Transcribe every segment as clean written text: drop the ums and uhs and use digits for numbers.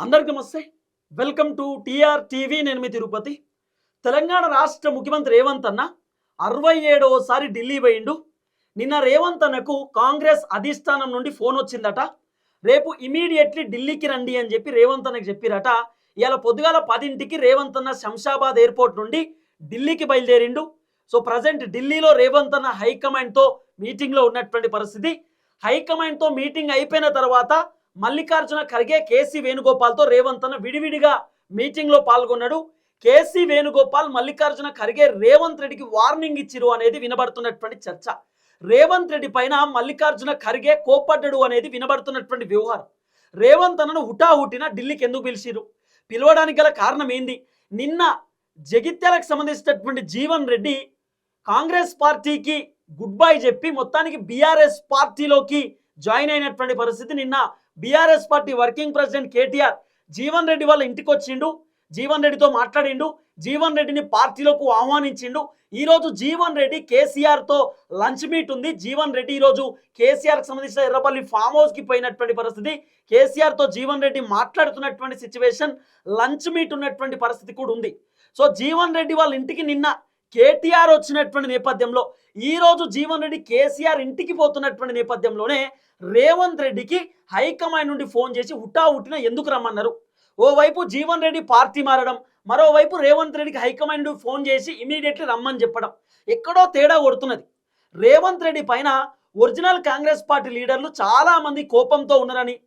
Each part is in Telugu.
అందరికీ నమస్తే. Welcome to TR TV. నేను మీ తిరుపతి. తెలంగాణ రాష్ట్ర ముఖ్యమంత్రి రేవంత్ అన్న 67వసారి ఢిల్లీ పోయిండు. నిన్న రేవంత్ అన్నకు కాంగ్రెస్ అధిష్టానం నుండి ఫోన్ వచ్చిందట. రేపు ఇమీడియట్లీ ఢిల్లీకి రండి అని చెప్పి రేవంత్ అన్నకి చెప్పిరట. ఇవాళ పొద్దుగాల 10ంటికి రేవంత్ అన్న శంషాబాద్ ఎయిర్పోర్ట్ నుండి ఢిల్లీకి బయలుదేరిండు. సో ప్రజెంట్ ఢిల్లీలో రేవంత్ అన్న హైకమాండ్తో మీటింగ్లో ఉన్నటువంటి పరిస్థితి. హైకమాండ్తో మీటింగ్ అయిపోయిన తర్వాత మల్లికార్జున ఖర్గే, కేసీ వేణుగోపాల్తో రేవంత్ అన్న విడివిడిగా మీటింగ్లో పాల్గొన్నాడు. కేసీ వేణుగోపాల్, మల్లికార్జున ఖర్గే రేవంత్ రెడ్డికి వార్నింగ్ ఇచ్చిరు అనేది వినబడుతున్నటువంటి చర్చ. రేవంత్ రెడ్డి పైన మల్లికార్జున ఖర్గే కోప్పడ్డాడు అనేది వినబడుతున్నటువంటి వ్యవహారం. రేవంత్ అన్నను హుటాహుటిన ఢిల్లీకి ఎందుకు పిలిచిరు, పిలవడానికి గల కారణం ఏంది? నిన్న జగిత్యాలకు సంబంధించినటువంటి జీవన్ రెడ్డి కాంగ్రెస్ పార్టీకి గుడ్ బై చెప్పి మొత్తానికి బీఆర్ఎస్ పార్టీలోకి జాయిన్ అయినటువంటి పరిస్థితి. నిన్న BRS party working president KTR Jeevan Reddy వాళ్ళ ఇంటికి వచ్చిండు, జీవన్ రెడ్డితో మాట్లాడిండు, జీవన్ రెడ్డిని పార్టీలోకి ఆహ్వానించిండు. ఈరోజు జీవన్ రెడ్డి కేసీఆర్తో లంచ్ మీట్ ఉంది. జీవన్ రెడ్డి ఈరోజు కేసీఆర్కి సంబంధించిన ఎర్రపల్లి ఫామ్ హౌస్కి పోయినటువంటి పరిస్థితి. కేసీఆర్తో జీవన్ రెడ్డి మాట్లాడుతున్నటువంటి సిచ్యువేషన్, లంచ్ మీట్ ఉన్నటువంటి పరిస్థితి కూడా ఉంది. సో జీవన్ రెడ్డి వాళ్ళ ఇంటికి నిన్న కేటీఆర్ వచ్చినటువంటి నేపథ్యంలో ఈరోజు జీవన్ రెడ్డి కేసీఆర్ ఇంటికి పోతున్నటువంటి నేపథ్యంలోనే రేవంత్ రెడ్డికి హైకమాండ్ నుండి ఫోన్ చేసి హుటాహుటిన ఎందుకు రమ్మన్నారు. ఓవైపు జీవన్ రెడ్డి పార్టీ మారడం, మరోవైపు రేవంత్ రెడ్డికి హైకమాండ్ ఫోన్ చేసి ఇమీడియట్లీ రమ్మని చెప్పడం, ఎక్కడో తేడా కొడుతున్నది. రేవంత్ రెడ్డి పైన ఒరిజినల్ కాంగ్రెస్ పార్టీ లీడర్లు చాలామంది కోపంతో ఉన్నారని,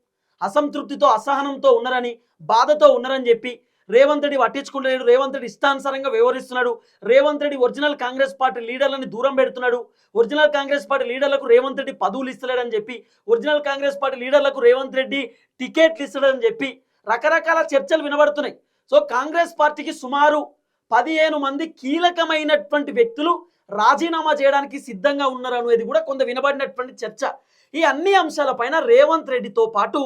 అసంతృప్తితో, అసహనంతో ఉన్నారని, బాధతో ఉన్నారని చెప్పి రేవంత్ రెడ్డి పట్టించుకుంటలేడు, రేవంత్ రెడ్డి ఇష్టానుసారంగా వ్యవహరిస్తున్నాడు, Revanth Reddy original Congress party లీడర్లని దూరం పెడుతున్నాడు, original Congress party లీడర్లకు Revanth Reddy పదవులు ఇస్తలేడని చెప్పి, original Congress party లీడర్లకు Revanth Reddy టికెట్లు ఇస్తాడని చెప్పి రకరకాల చర్చలు వినబడుతున్నాయి. సో కాంగ్రెస్ పార్టీకి సుమారు 15 మంది కీలకమైనటువంటి వ్యక్తులు రాజీనామా చేయడానికి సిద్ధంగా ఉన్నారు అనేది కూడా కొంత వినబడినటువంటి చర్చ. ఈ అన్ని అంశాలపైన రేవంత్ రెడ్డితో పాటు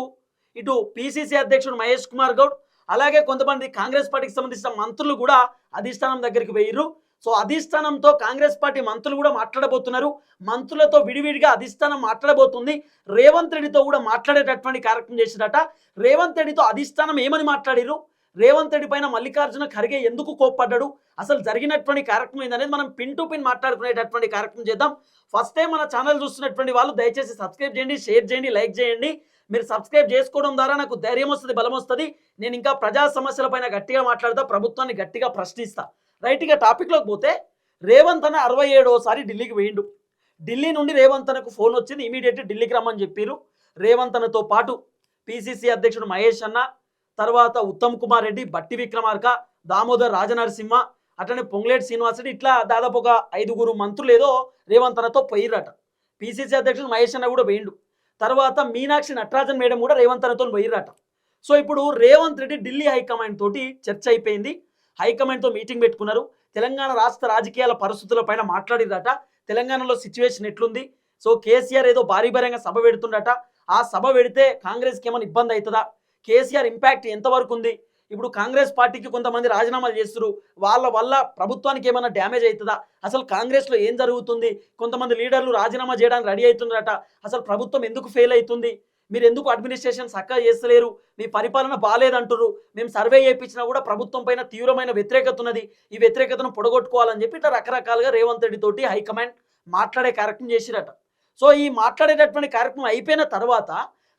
ఇటు పిసిసి అధ్యక్షుడు మహేష్ కుమార్ గౌడ్, అలాగే కొంతమంది కాంగ్రెస్ పార్టీకి సంబంధించిన మంత్రులు కూడా అధిష్టానం దగ్గరికి పోయిర్రు. సో అధిష్టానంతో కాంగ్రెస్ పార్టీ మంత్రులు కూడా మాట్లాడబోతున్నారు. మంత్రులతో విడివిడిగా అధిష్టానం మాట్లాడబోతుంది. రేవంత్ రెడ్డితో కూడా మాట్లాడేటటువంటి కార్యక్రమం చేసిరట. రేవంత్ రెడ్డితో అధిష్టానం ఏమని మాట్లాడిరు, రేవంత్ రెడ్డి పైన మల్లికార్జున ఖర్గే ఎందుకు కోప్పడ్డాడు, అసలు జరిగినటువంటి కార్యక్రమం ఏందనేది మనం పిన్ టు పిన్ మాట్లాడుకునేటటువంటి కార్యక్రమం చేద్దాం. ఫస్ట్ టైం మన ఛానల్ చూస్తున్నటువంటి వాళ్ళు దయచేసి సబ్స్క్రైబ్ చేయండి, షేర్ చేయండి, లైక్ చేయండి. మీరు సబ్స్క్రైబ్ చేసుకోవడం ద్వారా నాకు ధైర్యం వస్తుంది, బలం వస్తుంది. నేను ఇంకా ప్రజా సమస్యలపైన గట్టిగా మాట్లాడతా, ప్రభుత్వాన్ని గట్టిగా ప్రశ్నిస్తా. రైట్గా టాపిక్లోకి పోతే, రేవంత్ అన్న 67వసారి ఢిల్లీకి పోయిండు. ఢిల్లీ నుండి రేవంత్ అన్నకు ఫోన్ వచ్చింది, ఇమీడియట్లీ ఢిల్లీకి రమ్మని చెప్పారు. రేవంత్ అన్నతో పాటు పిసిసి అధ్యక్షుడు మహేష్ అన్న, తర్వాత ఉత్తమ్ కుమార్ రెడ్డి, బట్టి విక్రమార్క, దామోదర్ రాజనరసింహ, అట్లనే పొంగులేటి శ్రీనివాసరెడ్డి, ఇట్లా దాదాపు ఒక 5గురు మంత్రులు ఏదో రేవంత్ అన్నతో పోయిరట. పిసిసి అధ్యక్షుడు మహేష్ అన్న కూడా పోయిండు. తర్వాత మీనాక్షి నటరాజన్ మేడం కూడా రేవంత్ అన్నతో పోయిరట. సో ఇప్పుడు రేవంత్ రెడ్డి ఢిల్లీ హైకమాండ్ తోటి చర్చ అయిపోయింది. హైకమాండ్తో మీటింగ్ పెట్టుకున్నారు. తెలంగాణ రాష్ట్ర రాజకీయాల పరిస్థితులపైన మాట్లాడిరట. తెలంగాణలో సిచ్యువేషన్ ఎట్లుంది, సో కేసీఆర్ ఏదో భారీభారంగా సభ పెడుతుండట. ఆ సభ పెడితే కాంగ్రెస్కి ఏమైనా ఇబ్బంది అవుతుందా, కేసీఆర్ ఇంపాక్ట్ ఎంతవరకు ఉంది, ఇప్పుడు కాంగ్రెస్ పార్టీకి కొంతమంది రాజీనామాలు చేస్తున్నారు, వాళ్ళ వల్ల ప్రభుత్వానికి ఏమైనా డ్యామేజ్ అవుతుందా, అసలు కాంగ్రెస్లో ఏం జరుగుతుంది, కొంతమంది లీడర్లు రాజీనామా చేయడానికి రెడీ అవుతున్నారట, అసలు ప్రభుత్వం ఎందుకు ఫెయిల్ అవుతుంది, మీరు ఎందుకు అడ్మినిస్ట్రేషన్ చక్కగా చేస్తలేరు, మీ పరిపాలన బాగాలేదంటారు, మేము సర్వే చేయించినా కూడా ప్రభుత్వం పైన తీవ్రమైన వ్యతిరేకత ఉన్నది, ఈ వ్యతిరేకతను పొడగొట్టుకోవాలని చెప్పి ఇట్లా రకరకాలుగా రేవంత్ రెడ్డి తోటి హైకమాండ్ మాట్లాడే కార్యక్రమం చేసిరట. సో ఈ మాట్లాడేటటువంటి కార్యక్రమం అయిపోయిన తర్వాత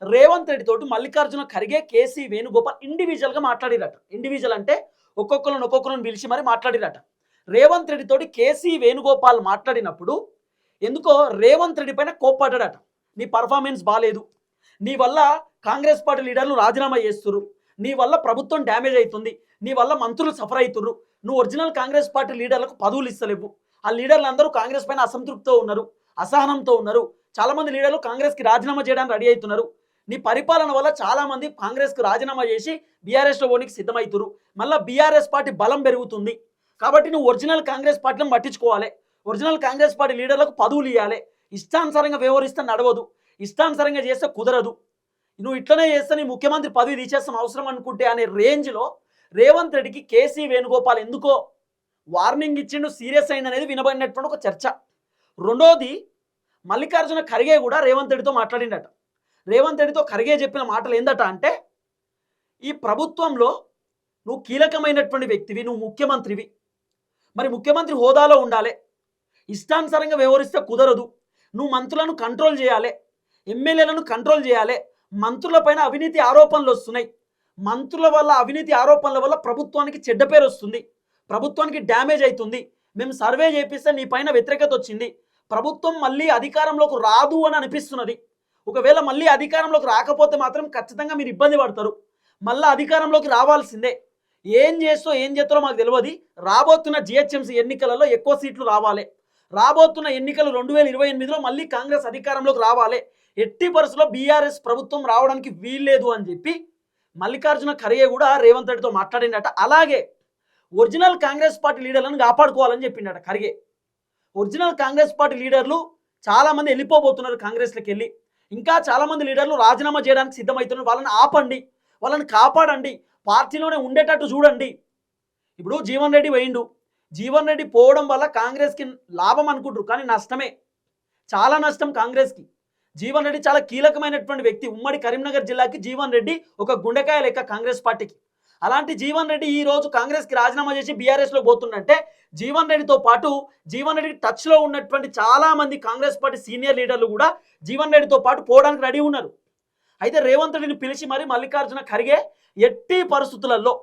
రేవంత్ రెడ్డి తోటి మల్లికార్జున ఖర్గే, కేసీ వేణుగోపాల్ ఇండివిజువల్గా మాట్లాడిరట. ఇండివిజువల్ అంటే ఒక్కొక్కరిని పిలిచి మరి మాట్లాడిరట. రేవంత్ రెడ్డి తోటి కేసీ వేణుగోపాల్ మాట్లాడినప్పుడు ఎందుకో రేవంత్ రెడ్డి పైన కోప్పడ్డాడట. నీ పర్ఫార్మెన్స్ బాగాలేదు, నీ వల్ల కాంగ్రెస్ పార్టీ లీడర్లు రాజీనామా చేస్తున్నారు, నీ వల్ల ప్రభుత్వం డ్యామేజ్ అవుతుంది, నీ వల్ల మంత్రులు సఫర్ అవుతున్నారు, నువ్వు ఒరిజినల్ కాంగ్రెస్ పార్టీ లీడర్లకు పదవులు ఇస్తలేవు, ఆ లీడర్లు అందరూ కాంగ్రెస్ పైన అసంతృప్తితో ఉన్నారు, అసహనంతో ఉన్నారు, చాలామంది లీడర్లు కాంగ్రెస్కి రాజీనామా చేయడానికి రెడీ అవుతున్నారు, నీ పరిపాలన వల్ల చాలామంది కాంగ్రెస్కు రాజీనామా చేసి బీఆర్ఎస్లో పోనీకి సిద్ధమవుతున్నారు, మళ్ళీ బీఆర్ఎస్ పార్టీ బలం పెరుగుతుంది, కాబట్టి నువ్వు ఒరిజినల్ కాంగ్రెస్ పార్టీలను పట్టించుకోవాలి, ఒరిజినల్ కాంగ్రెస్ పార్టీ లీడర్లకు పదవులు ఇవ్వాలి, ఇష్టానుసారంగా వ్యవహరిస్తే నడవదు, ఇష్టానుసారంగా చేస్తే కుదరదు, నువ్వు ఇట్లనే చేస్తే నీ ముఖ్యమంత్రి పదవి తీసేస్తాం అవసరం అనుకుంటే అనే రేంజ్లో రేవంత్ రెడ్డికి కేసీ వేణుగోపాల్ ఎందుకో వార్నింగ్ ఇచ్చిండు, సీరియస్ అయింది అనేది వినబడినటువంటి ఒక చర్చ. రెండోది, మల్లికార్జున ఖర్గే కూడా రేవంత్ రెడ్డితో మాట్లాడిండట. రేవంత్ రెడ్డితో ఖర్గే చెప్పిన మాటలు ఏందట అంటే, ఈ ప్రభుత్వంలో నువ్వు కీలకమైనటువంటి వ్యక్తివి, నువ్వు ముఖ్యమంత్రివి. మరి ముఖ్యమంత్రి హోదాలో ఉండాలి. ఇష్టానుసారంగా వ్యవహరిస్తే కుదరదు. నువ్వు మంత్రులను కంట్రోల్ చేయాలి, ఎమ్మెల్యేలను కంట్రోల్ చేయాలి. మంత్రులపైన అవినీతి ఆరోపణలు వస్తున్నాయి. మంత్రుల వల్ల అవినీతి ఆరోపణల వల్ల ప్రభుత్వానికి చెడ్డ పేరు వస్తుంది, ప్రభుత్వానికి డ్యామేజ్ అవుతుంది. మేము సర్వే చేపిస్తే నీ పైన వ్యతిరేకత వచ్చింది, ప్రభుత్వం మళ్ళీ అధికారంలోకి రాదు అని అనిపిస్తున్నది. ఒకవేళ మళ్ళీ అధికారంలోకి రాకపోతే మాత్రం ఖచ్చితంగా మీరు ఇబ్బంది పడతారు. మళ్ళీ అధికారంలోకి రావాల్సిందే. ఏం చేస్తారో మాకు తెలియదు. రాబోతున్న జిహెచ్ఎంసీ ఎన్నికలలో ఎక్కువ సీట్లు రావాలి. రాబోతున్న ఎన్నికలు 2028లో మళ్ళీ కాంగ్రెస్ అధికారంలోకి రావాలి. ఎట్టి పరిస్థితుల్లో బీఆర్ఎస్ ప్రభుత్వం రావడానికి వీల్లేదు అని చెప్పి మల్లికార్జున ఖర్గే కూడా రేవంత్ రెడ్డితో మాట్లాడిండట. అలాగే ఒరిజినల్ కాంగ్రెస్ పార్టీ లీడర్లను కాపాడుకోవాలని చెప్పిండట ఖర్గే. ఒరిజినల్ కాంగ్రెస్ పార్టీ లీడర్లు చాలామంది వెళ్ళిపోబోతున్నారు కాంగ్రెస్లోకి వెళ్ళి. ఇంకా చాలామంది లీడర్లు రాజీనామా చేయడానికి సిద్ధమవుతున్నారు. వాళ్ళని ఆపండి, వాళ్ళని కాపాడండి, పార్టీలోనే ఉండేటట్టు చూడండి. ఇప్పుడు జీవన్ రెడ్డి పోయిండు. జీవన్ రెడ్డి పోవడం వల్ల కాంగ్రెస్కి లాభం అనుకుంటారు, కానీ నష్టమే, చాలా నష్టం కాంగ్రెస్కి. జీవన్ రెడ్డి చాలా కీలకమైనటువంటి వ్యక్తి. ఉమ్మడి కరీంనగర్ జిల్లాకి జీవన్ రెడ్డి ఒక గుండెకాయ లెక్క కాంగ్రెస్ పార్టీకి. అలాంటి జీవన్ రెడ్డి ఈ రోజు కాంగ్రెస్కి రాజీనామా చేసి బీఆర్ఎస్లో పోతుందంటే జీవన్ రెడ్డితో పాటు జీవన్ రెడ్డి టచ్లో ఉన్నటువంటి చాలా మంది కాంగ్రెస్ పార్టీ సీనియర్ లీడర్లు కూడా జీవన్ రెడ్డితో పాటు పోవడానికి రెడీ ఉన్నారు. అయితే రేవంత్ రెడ్డిని పిలిచి మరి మల్లికార్జున ఖర్గే ఎట్టి పరిస్థితులలో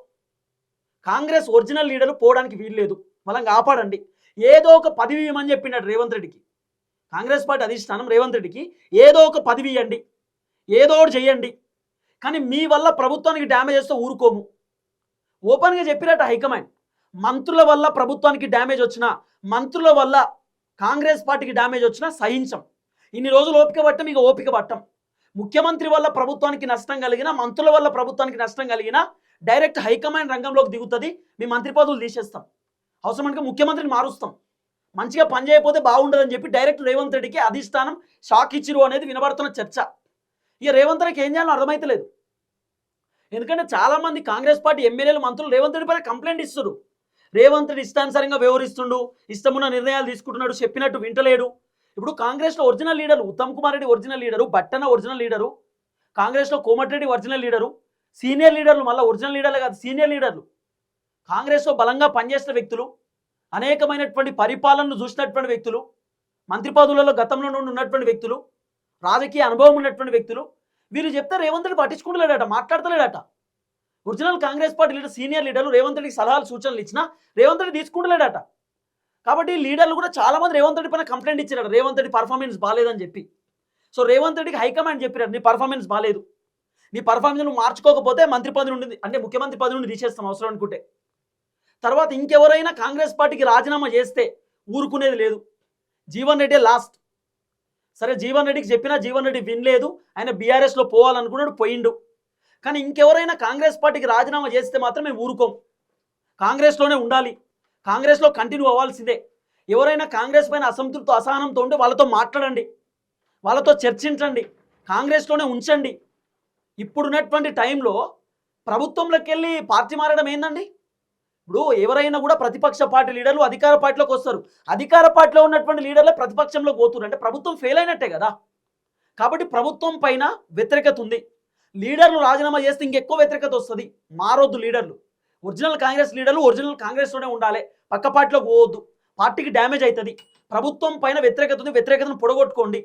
కాంగ్రెస్ ఒరిజినల్ లీడర్లు పోవడానికి వీల్లేదు, వాళ్ళని కాపాడండి, ఏదో ఒక పదవి ఇవ్వమని చెప్పినాడు రేవంత్ రెడ్డికి. కాంగ్రెస్ పార్టీ అధిష్టానం రేవంత్ రెడ్డికి ఏదో ఒక పదవి ఇవ్వండి, ఏదో ఒకటి చేయండి, కానీ మీ వల్ల ప్రభుత్వానికి డ్యామేజ్ చేస్తే ఊరుకోము. ఓపెన్గా చెప్పినట్టు హైకమాండ్. మంత్రుల వల్ల ప్రభుత్వానికి డ్యామేజ్ వచ్చినా, మంత్రుల వల్ల కాంగ్రెస్ పార్టీకి డ్యామేజ్ వచ్చినా సహించం. ఇన్ని రోజులు ఓపిక పట్టం, ఇక ఓపిక పట్టం. ముఖ్యమంత్రి వల్ల ప్రభుత్వానికి నష్టం కలిగినా, మంత్రుల వల్ల ప్రభుత్వానికి నష్టం కలిగినా డైరెక్ట్ హైకమాండ్ రంగంలోకి దిగుతుంది. మీ మంత్రి పదవులు తీసేస్తాం, అవసరమంటే ముఖ్యమంత్రిని మారుస్తాం, మంచిగా పనిచేయకపోతే బాగుండదని చెప్పి డైరెక్ట్ రేవంత్ రెడ్డికి అధిష్టానం షాక్ ఇచ్చిరు అనేది వినబడుతున్న చర్చ. ఇక రేవంత్ రెడ్డికి ఏం చేయాలో అర్థమైతలేదు. ఎందుకంటే చాలామంది కాంగ్రెస్ పార్టీ ఎమ్మెల్యేలు, మంత్రులు రేవంత్ రెడ్డి పైన కంప్లైంట్ ఇస్తారు. రేవంత్ రెడ్డి ఇష్టానుసారంగా వ్యవహరిస్తుండు, ఇష్టమున్న నిర్ణయాలు తీసుకుంటున్నాడు, చెప్పినట్టు వింటలేడు. ఇప్పుడు కాంగ్రెస్లో original leader Uttam Kumar Reddy original leader, బట్టన ఒరిజినల్ లీడరు, కాంగ్రెస్లో కోమటిరెడ్డి ఒరిజినల్ లీడరు, సీనియర్ లీడర్లు, మళ్ళీ ఒరిజినల్ లీడర్లు కాదు సీనియర్ లీడర్లు, కాంగ్రెస్లో బలంగా పనిచేసిన వ్యక్తులు, అనేకమైనటువంటి పరిపాలనను చూసినటువంటి వ్యక్తులు, మంత్రి పదవులలో గతంలో నుండి ఉన్నటువంటి వ్యక్తులు, రాజకీయ అనుభవం ఉన్నటువంటి వ్యక్తులు. వీరు చెప్తే రేవంత్ రెడ్డి పట్టించుకుంటలేడట, మాట్లాడతలేడట. Original Congress party leader, senior లీడర్లు రేవంత్ రెడ్డికి సలహాలు సూచనలు ఇచ్చినా రేవంత్ రెడ్డి తీసుకుంటలేడట. కాబట్టి లీడర్లు కూడా చాలామంది రేవంత్ రెడ్డి పైన కంప్లైంట్ ఇచ్చారట, రేవంత్ రెడ్డి పర్ఫార్మెన్స్ బాగాలేదని చెప్పి. సో రేవంత్ రెడ్డికి హైకమాండ్ చెప్పారు, నీ పర్ఫార్మెన్స్ బాగాలేదు, నీ పర్ఫార్మెన్స్ నువ్వు మార్చుకోకపోతే మంత్రి పదవి నుండి, అంటే ముఖ్యమంత్రి పదవి నుండి తీసేస్తాం అవసరం అనుకుంటే. తర్వాత ఇంకెవరైనా కాంగ్రెస్ పార్టీకి రాజీనామా చేస్తే ఊరుకునేది లేదు. జీవన్ రెడ్డి లాస్ట్. సరే జీవన్ రెడ్డికి చెప్పినా జీవన్ రెడ్డి వినలేదు, ఆయన బీఆర్ఎస్లో పోవాలనుకున్నాడు, పోయిండు. కానీ ఇంకెవరైనా కాంగ్రెస్ పార్టీకి రాజీనామా చేస్తే మాత్రం మేము ఊరుకోం, కాంగ్రెస్లోనే ఉండాలి, కాంగ్రెస్లో కంటిన్యూ అవ్వాల్సిందే. ఎవరైనా కాంగ్రెస్ పైన అసంతృప్తి అసహనంతో ఉంటే వాళ్ళతో మాట్లాడండి, వాళ్ళతో చర్చించండి, కాంగ్రెస్లోనే ఉంచండి. ఇప్పుడున్నటువంటి టైంలో ప్రభుత్వంలోకి వెళ్ళి పార్టీ మారడం ఏందండి? ఇప్పుడు ఎవరైనా కూడా ప్రతిపక్ష పార్టీ లీడర్లు అధికార పార్టీలోకి వస్తారు, అధికార పార్టీలో ఉన్నటువంటి లీడర్లే ప్రతిపక్షంలోకి పోతున్నారు, అంటే ప్రభుత్వం ఫెయిల్ అయినట్టే కదా. కాబట్టి ప్రభుత్వం పైన వ్యతిరేకత ఉంది, లీడర్లు రాజీనామా చేస్తే ఇంకెక్కువ వ్యతిరేకత వస్తుంది. మారొద్దు లీడర్లు, ఒరిజినల్ కాంగ్రెస్ లీడర్లు ఒరిజినల్ కాంగ్రెస్లోనే ఉండాలి, పక్క పార్టీలోకి పోవద్దు, పార్టీకి డ్యామేజ్ అవుతుంది. ప్రభుత్వం పైన వ్యతిరేకత ఉంది, వ్యతిరేకతను పొడగొట్టుకోండి,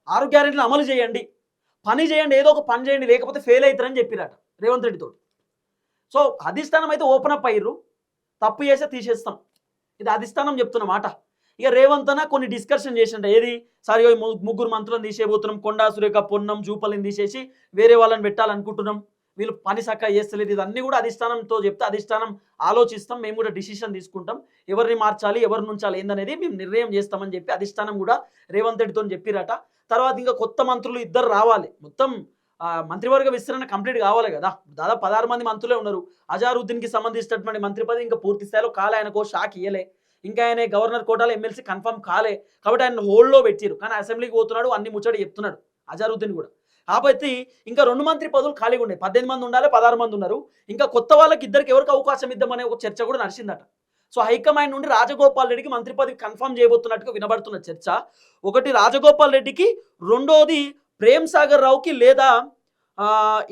6 గ్యారెంటీలు అమలు చేయండి, పని చేయండి, ఏదో ఒక పని చేయండి, లేకపోతే ఫెయిల్ అవుతారని చెప్పిరట రేవంత్ రెడ్డితో. సో అధిష్టానం అయితే ఓపెన్ అప్ అయ్యారు, తప్పు చేస్తే తీసేస్తాం, ఇది అధిష్టానం చెప్తున్న మాట. ఇక రేవంత్ అన్న కొన్ని డిస్కషన్ చేసింట, ఏది సార్ 3 మంత్రులను తీసేయబోతున్నాం, కొండా సురేఖ, పొన్నం, జూపల్ని తీసేసి వేరే వాళ్ళని పెట్టాలనుకుంటున్నాం, వీళ్ళు పని చక్కగా చేస్తలేదు, ఇదన్నీ కూడా అధిష్టానంతో చెప్తే అధిష్టానం ఆలోచిస్తాం, మేము కూడా డిసిషన్ తీసుకుంటాం, ఎవరిని మార్చాలి ఎవరిని ఉంచాలి ఏందనేది మేము నిర్ణయం చేస్తామని చెప్పి అధిష్టానం కూడా రేవంత్ రెడ్డితో చెప్పిరట. తర్వాత ఇంకా కొత్త మంత్రులు 2 రావాలి, మొత్తం మంత్రివర్గ విస్తరణ కంప్లీట్ కావాలి కదా. దాదాపు 16 మంది మంత్రులే ఉన్నారు. అజారుద్దీన్కి సంబంధించినటువంటి మంత్రి పదవి ఇంకా పూర్తి స్థాయిలో కాలే, ఆయనకో షాక్ ఇయ్యలే, ఇంకా ఆయన గవర్నర్ కోటాలో ఎమ్మెల్సీ కన్ఫర్మ్ కాలే, కాబట్టి ఆయన హోల్డ్లో పెట్టారు. కానీ అసెంబ్లీకి పోతున్నాడు, అన్ని ముచ్చడి చెప్తున్నాడు అజారుద్దీన్ కూడా. కాబట్టి ఇంకా 2 మంత్రి పదవులు ఖాళీగా ఉన్నాయి, 18 మంది ఉండాలి, 16 మంది ఉన్నారు. ఇంకా కొత్త వాళ్ళకి ఇద్దరికి ఎవరికి అవకాశం ఇద్దామనే ఒక చర్చ కూడా నడిచిందట. సో హైకమాండ్ నుండి రాజగోపాల్ రెడ్డికి మంత్రి పదవి కన్ఫర్మ్ చేయబోతున్నట్టుగా వినబడుతున్న చర్చ. ఒకటి రాజగోపాల్ రెడ్డికి, రెండోది ప్రేమ్ సాగర్ రావుకి లేదా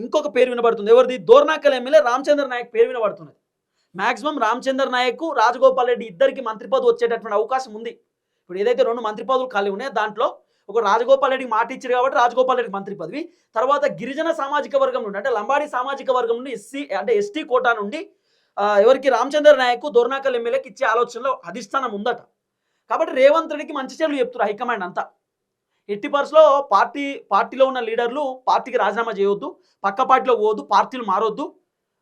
ఇంకొక పేరు వినబడుతుంది. ఎవరిది? దోర్నాకల్ ఎమ్మెల్యే రామచంద్ర నాయక్ పేరు వినబడుతున్నది. మాక్సిమం రామచంద్ర నాయక్, రాజగోపాల్ రెడ్డి ఇద్దరికి మంత్రి పదవి వచ్చేటటువంటి అవకాశం ఉంది. ఇప్పుడు ఏదైతే 2 మంత్రి పదవులు ఖాళీ ఉన్నాయో దాంట్లో ఒక రాజగోపాల్ రెడ్డికి మాట ఇచ్చారు కాబట్టి రాజగోపాల్ రెడ్డికి మంత్రి పదవి, తర్వాత గిరిజన సామాజిక వర్గం నుండి అంటే లంబాడి సామాజిక వర్గం నుండి ఎస్టీ కోటా నుండి ఎవరికి? రామచంద్ర నాయక్ దోర్నాకల్ ఎమ్మెల్యేకి ఇచ్చే ఆలోచనలో అధిష్టానం ఉందట. కాబట్టి రేవంత్ రెడ్డికి మంచి చెడులు చెప్తున్నారు హైకమాండ్ అంతా. ఎట్టి పరిస్థితిలో పార్టీలో ఉన్న లీడర్లు పార్టీకి రాజీనామా చేయొద్దు, పక్క పార్టీలో పోవద్దు, పార్టీలు మారొద్దు,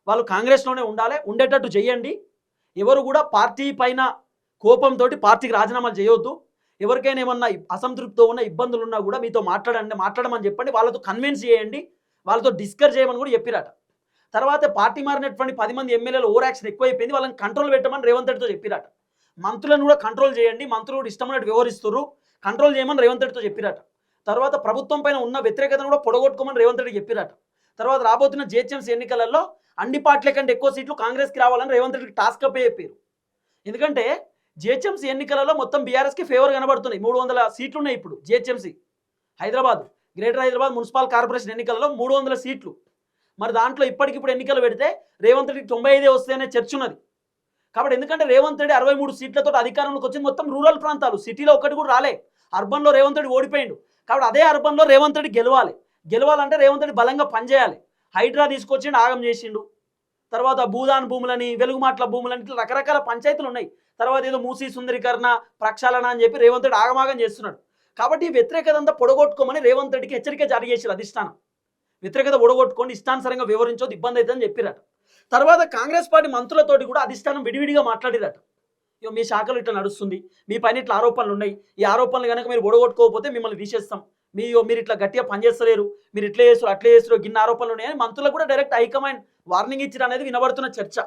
వాళ్ళు కాంగ్రెస్లోనే ఉండాలి, ఉండేటట్టు చేయండి. ఎవరు కూడా పార్టీ పైన కోపంతో పార్టీకి రాజీనామాలు చేయొద్దు. ఎవరికైనా ఏమన్నా అసంతృప్తితో ఉన్న ఇబ్బందులు ఉన్నా కూడా మీతో మాట్లాడమని చెప్పండి, వాళ్ళతో కన్విన్స్ చేయండి, వాళ్ళతో డిస్కస్ చేయమని కూడా చెప్పిరట. తర్వాత పార్టీ మారినటువంటి 10 మంది ఎమ్మెల్యేలు ఓవర్ యాక్షన్ ఎక్కువైపోయింది, వాళ్ళని కంట్రోల్ పెట్టమని రేవంత్ రెడ్డితో చెప్పిరట. మంత్రులను కూడా కంట్రోల్ చేయండి, మంత్రులు కూడా ఇష్టమైనట్టు వ్యవహరిస్తున్నారు, కంట్రోల్ చేయమని రేవంత్ రెడ్డితో చెప్పిరట. తర్వాత ప్రభుత్వం పైన ఉన్న వ్యతిరేకతను కూడా పొడగొట్టుకోమని రేవంత్ రెడ్డి చెప్పిరట. తర్వాత రాబోతున్న జిహెచ్ఎంసీ ఎన్నికలలో అన్ని పార్టీల కంటే ఎక్కువ సీట్లు కాంగ్రెస్కి రావాలని రేవంత్ రెడ్డికి టాస్క్ అప్ చెప్పారు. ఎందుకంటే జిహెచ్ఎంసీ ఎన్నికలలో మొత్తం బీఆర్ఎస్కి ఫేవర్ కనబడుతున్నాయి. 300 సీట్లు ఉన్నాయి ఇప్పుడు GHMC Hyderabad, greater Hyderabad municipal corporation ఎన్నికలలో 300 సీట్లు. మరి దాంట్లో ఇప్పటికిప్పుడు ఎన్నికలు పెడితే రేవంత్ రెడ్డికి 95 వస్తాయనే చర్చ ఉన్నది. కాబట్టి ఎందుకంటే రేవంత్ రెడ్డి 63 సీట్లతో అధికారంలోకి వచ్చింది, మొత్తం రూరల్ ప్రాంతాలు, సిటీలో ఒక్కటి కూడా రాలే. అర్బన్లో రేవంత్ రెడ్డి ఓడిపోయిండు. కాబట్టి అదే అర్బన్లో రేవంత్ రెడ్డి గెలవాలంటే రేవంత్ రెడ్డి బలంగా పనిచేయాలి. హైడ్రా తీసుకొచ్చిండు, ఆగం చేసిండు. తర్వాత భూదాన్ భూములని, వెలుగుమాట్ల భూములని, ఇట్లా రకరకాల పంచాయతీలు ఉన్నాయి. తర్వాత ఏదో మూసీ సుందరీకరణ, ప్రక్షాళన అని చెప్పి రేవంత్ రెడ్డి ఆగమాగం చేస్తున్నాడు. కాబట్టి ఈ వ్యతిరేకత అంతా పొడగొట్టుకోమని రేవంత్ రెడ్డికి హెచ్చరిక జారీ చేశారు అధిష్టానం. వ్యతిరేకత పొడగొట్టుకోండి, ఇష్టానుసారంగా వివరించొద్దు, ఇబ్బంది అవుతుందని చెప్పిరట. తర్వాత కాంగ్రెస్ పార్టీ మంత్రులతోటి కూడా అధిష్టానం విడివిడిగా మాట్లాడిరట. ఇక మీ శాఖలు ఇట్లా నడుస్తుంది, మీ పైన ఇట్లా ఆరోపణలు ఉన్నాయి, ఈ ఆరోపణలు కనుక మీరు పొడగొట్టుకోకపోతే మిమ్మల్ని తీసేస్తాం, మీరు ఇట్లా గట్టిగా పనిచేస్తలేరు, మీరు ఇట్లా చేస్తారు అట్లా చేస్తారు, గిన్న ఆరోపణలు ఉన్నాయని మంత్రులకు కూడా డైరెక్ట్ హైకమాండ్ వార్నింగ్ ఇచ్చారు అనేది వినబడుతున్న చర్చ.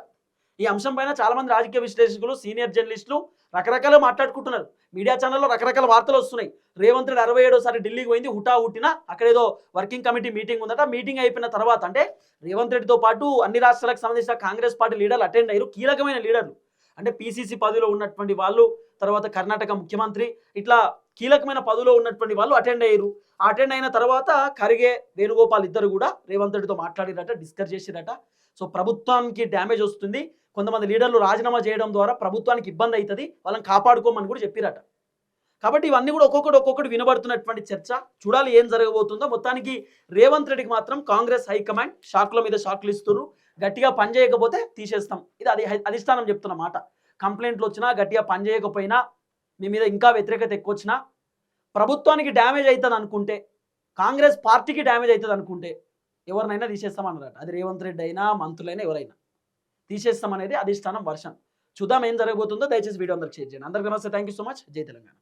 ఈ అంశం పైన చాలా మంది రాజకీయ విశ్లేషకులు, సీనియర్ జర్నలిస్టులు రకరకాలుగా మాట్లాడుకుంటున్నారు. మీడియా ఛానల్లో రకరకాల వార్తలు వస్తున్నాయి. రేవంత్ రెడ్డి 67సారి ఢిల్లీకి పోయింది, హుటాహుటిన అక్కడ ఏదో వర్కింగ్ కమిటీ మీటింగ్ ఉందట. మీటింగ్ అయిపోయిన తర్వాత అంటే రేవంత్ రెడ్డితో పాటు అన్ని రాష్ట్రాలకు సంబంధించిన కాంగ్రెస్ పార్టీ లీడర్లు అటెండ్ అయ్యారు. కీలకమైన లీడర్లు అంటే పీసీసీ పదవిలో ఉన్నటువంటి వాళ్ళు, తర్వాత కర్ణాటక ముఖ్యమంత్రి, ఇట్లా కీలకమైన పదవిలో ఉన్నటువంటి వాళ్ళు అటెండ్ అయ్యారు. అటెండ్ అయిన తర్వాత ఖర్గే, వేణుగోపాల్ ఇద్దరు కూడా రేవంత్ రెడ్డితో మాట్లాడిరట, డిస్కస్ చేసిరట. సో ప్రభుత్వానికి డ్యామేజ్ వస్తుంది, కొంతమంది లీడర్లు రాజీనామా చేయడం ద్వారా ప్రభుత్వానికి ఇబ్బంది అవుతుంది, వాళ్ళని కాపాడుకోమని కూడా చెప్పిరట. కాబట్టి ఇవన్నీ కూడా ఒక్కొక్కటి వినబడుతున్నటువంటి చర్చ. చూడాలి ఏం జరగబోతుందో. మొత్తానికి రేవంత్ రెడ్డికి మాత్రం కాంగ్రెస్ హైకమాండ్ షాక్ల మీద షాక్లు ఇస్తున్నారు. గట్టిగా పనిచేయకపోతే తీసేస్తాం, ఇది అధిష్టానం చెప్తున్న మాట. కంప్లైంట్లు వచ్చినా, గట్టిగా పనిచేయకపోయినా, మీ మీద ఇంకా వ్యతిరేకత ఎక్కువ వచ్చినా, ప్రభుత్వానికి డ్యామేజ్ అవుతుంది అనుకుంటే, కాంగ్రెస్ పార్టీకి డ్యామేజ్ అవుతుంది అనుకుంటే ఎవరినైనా తీసేస్తామన్నారట. అది రేవంత్ రెడ్డి అయినా, మంత్రులైనా, ఎవరైనా తీసేస్తామనేది అధిష్టానం వర్షన్. చూద్దాం ఏం జరగబోతుందో. దయచేసి వీడియో అందరికి షేర్ చేయండి. అందరికీ నమస్తే, థ్యాంక్ యూ సో మచ్. జై తెలంగాణ.